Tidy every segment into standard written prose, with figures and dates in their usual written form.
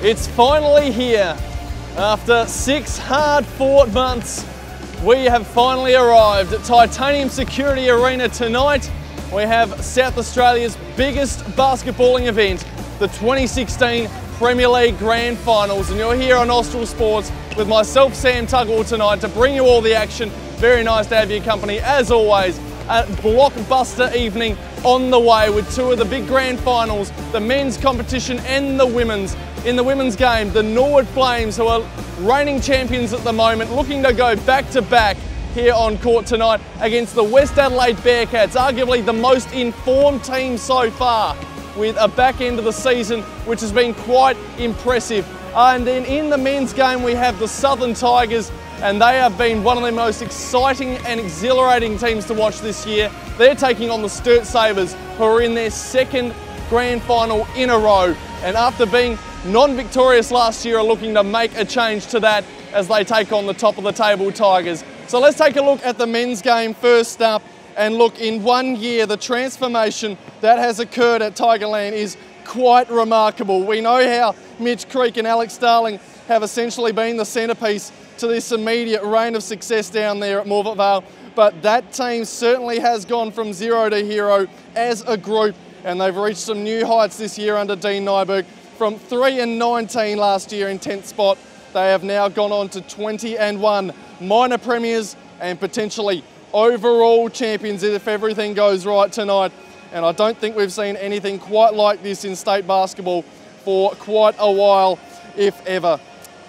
It's finally here. After 6 hard-fought months, we have finally arrived at Titanium Security Arena tonight. We have South Australia's biggest basketballing event, the 2016 Premier League Grand Finals. And you're here on Austral Sports with myself, Sam Tugwell, tonight to bring you all the action. Very nice to have your company, as always. A blockbuster evening on the way with two of the big grand finals, the men's competition and the women's. In the women's game, the Norwood Flames, who are reigning champions at the moment, looking to go back-to-back here on court tonight against the West Adelaide Bearcats, arguably the most informed team so far, with a back end of the season which has been quite impressive. And then in the men's game, we have the Southern Tigers, and they have been one of the most exciting and exhilarating teams to watch this year. They're taking on the Sturt Sabres, who are in their second grand final in a row. And after being non-victorious last year, are looking to make a change to that as they take on the top of the table Tigers. So let's take a look at the men's game first up. And look, in 1 year, the transformation that has occurred at Tigerland is quite remarkable. We know how Mitch Creek and Alex Starling have essentially been the centrepiece to this immediate reign of success down there at Morvett Vale, but that team certainly has gone from zero to hero as a group, and they've reached some new heights this year under Dean Nyberg. From 3-19 last year in 10th spot, they have now gone on to 20-1 minor premiers and potentially overall champions if everything goes right tonight. And I don't think we've seen anything quite like this in state basketball for quite a while, if ever.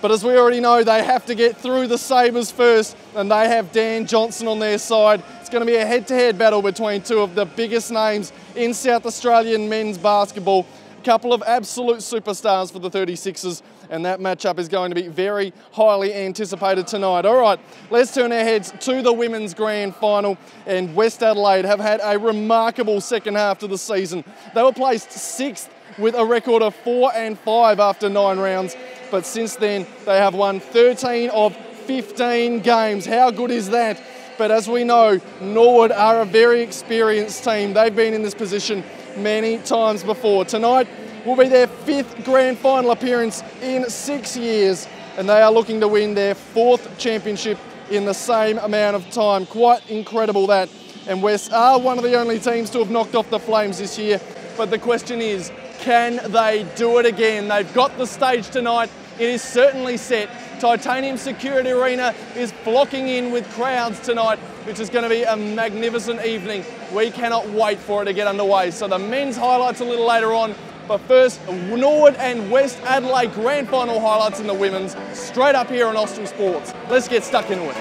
But as we already know, they have to get through the Sabres first, and they have Dan Johnson on their side. It's going to be a head-to-head battle between two of the biggest names in South Australian men's basketball. A couple of absolute superstars for the 36ers, and that matchup is going to be very highly anticipated tonight. All right, let's turn our heads to the women's grand final, and West Adelaide have had a remarkable second half to the season. They were placed 6th with a record of 4-5 after 9 rounds. But since then, they have won 13 of 15 games. How good is that? But as we know, Norwood are a very experienced team. They've been in this position many times before. Tonight will be their 5th grand final appearance in 6 years, and they are looking to win their 4th championship in the same amount of time. Quite incredible that. And West are one of the only teams to have knocked off the Flames this year. But the question is, can they do it again? They've got the stage tonight. It is certainly set. Titanium Security Arena is flocking in with crowds tonight, which is going to be a magnificent evening. We cannot wait for it to get underway. So the men's highlights a little later on, but first, Norwood and West Adelaide grand final highlights in the women's, straight up here on Austral Sports. Let's get stuck into it.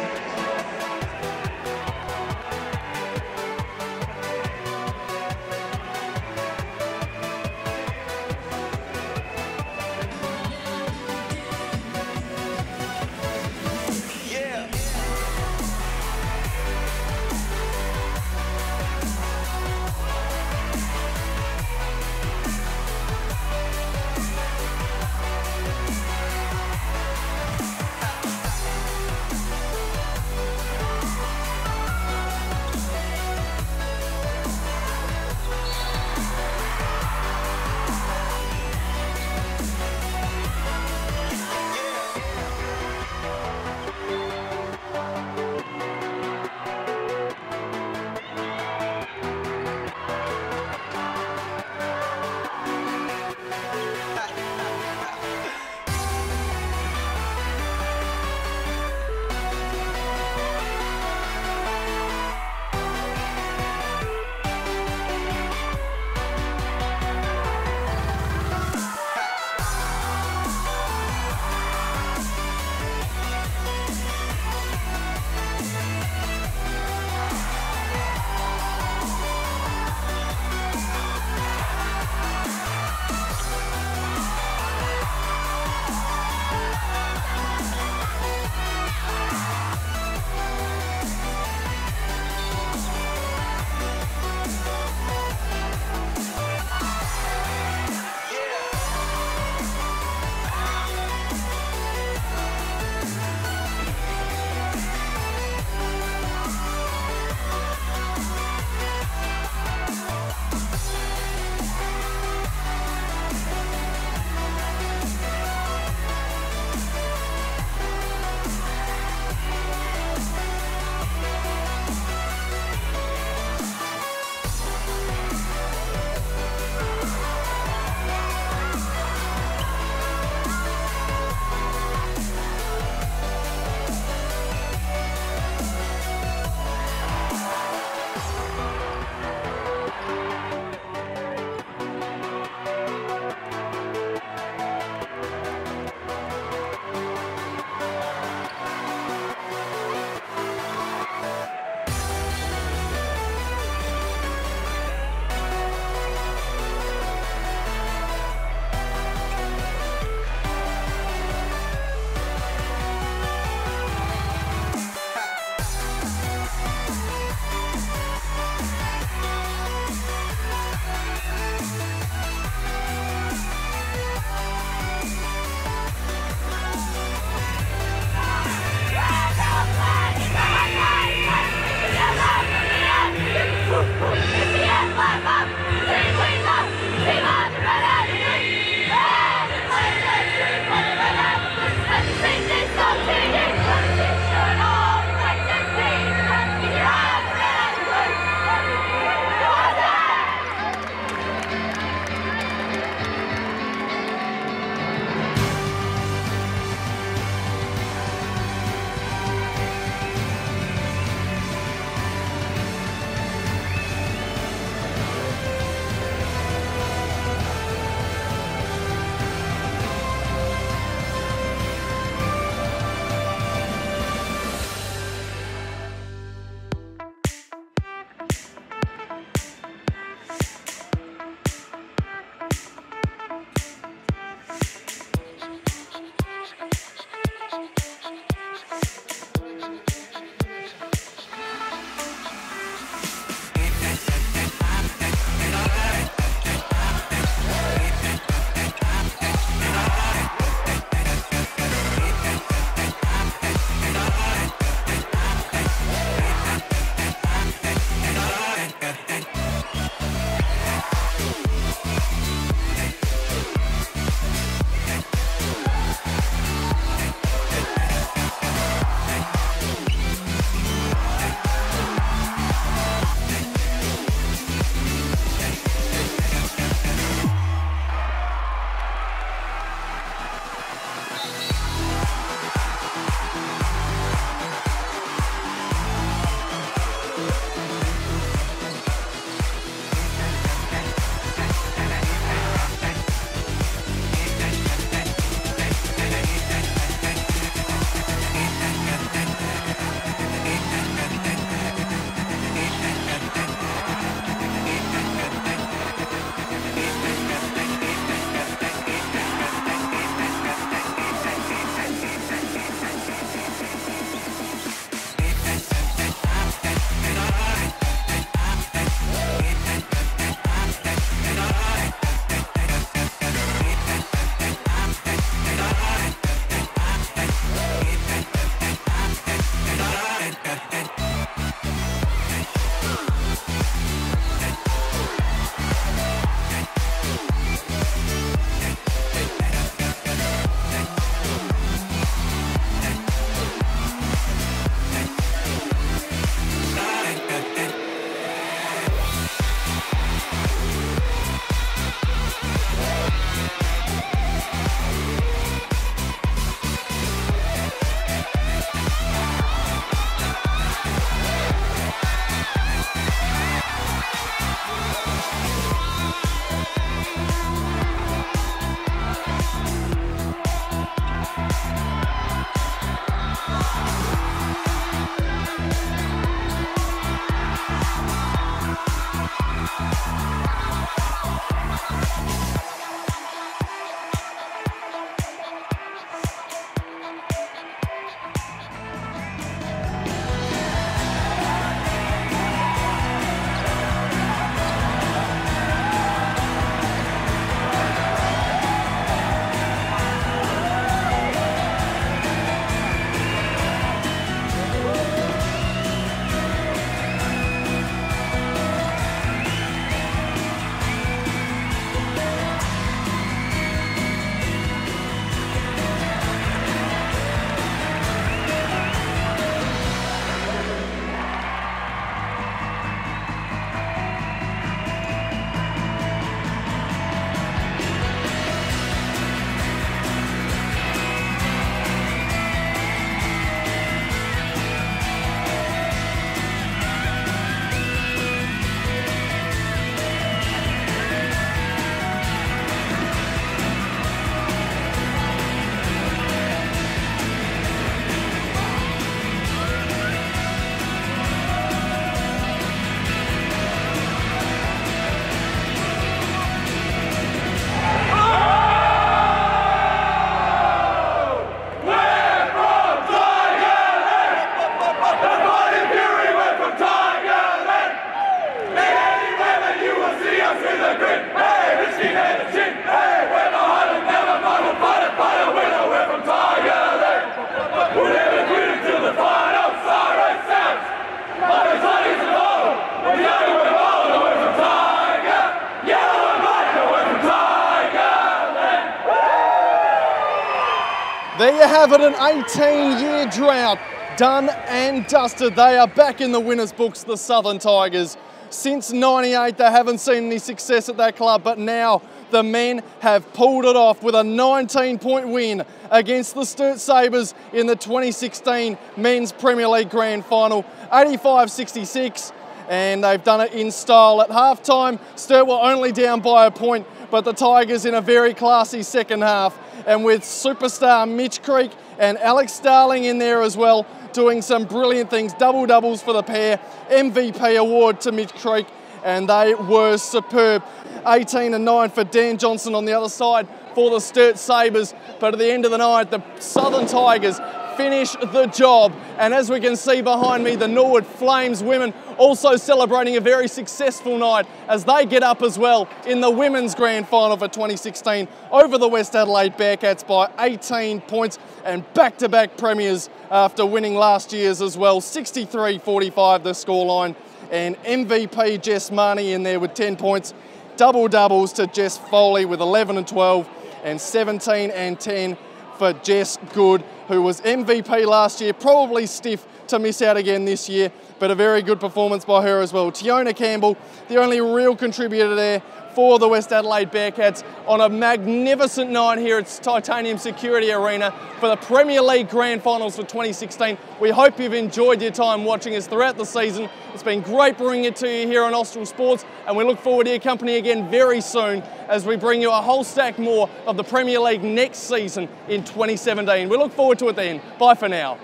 There you have it, an 18-year drought. Done and dusted. They are back in the winners' books, the Southern Tigers. Since '98, they haven't seen any success at that club, but now the men have pulled it off with a 19-point win against the Sturt Sabres in the 2016 Men's Premier League Grand Final, 85-66, and they've done it in style. At halftime, Sturt were only down by a point, but the Tigers in a very classy second half, and with superstar Mitch Creek and Alex Starling in there as well, doing some brilliant things, double doubles for the pair, MVP award to Mitch Creek, and they were superb. 18-9 for Dan Johnson on the other side for the Sturt Sabres, but at the end of the night, the Southern Tigers finish the job. And as we can see behind me, the Norwood Flames women also celebrating a very successful night as they get up as well in the women's grand final for 2016 over the West Adelaide Bearcats by 18 points and back-to-back premiers after winning last year's as well. 63-45 the scoreline, and MVP Jess Marnie in there with 10 points. Double doubles to Jess Foley with 11 and 12 and 17 and 10 for Jess Good, who was MVP last year, probably stiff to miss out again this year, but a very good performance by her as well. Tiona Campbell, the only real contributor there for the West Adelaide Bearcats on a magnificent night here at Titanium Security Arena for the Premier League Grand Finals for 2016. We hope you've enjoyed your time watching us throughout the season. It's been great bringing it to you here on Austral Sports, and we look forward to your company again very soon as we bring you a whole stack more of the Premier League next season in 2017. We look forward to it then. Bye for now.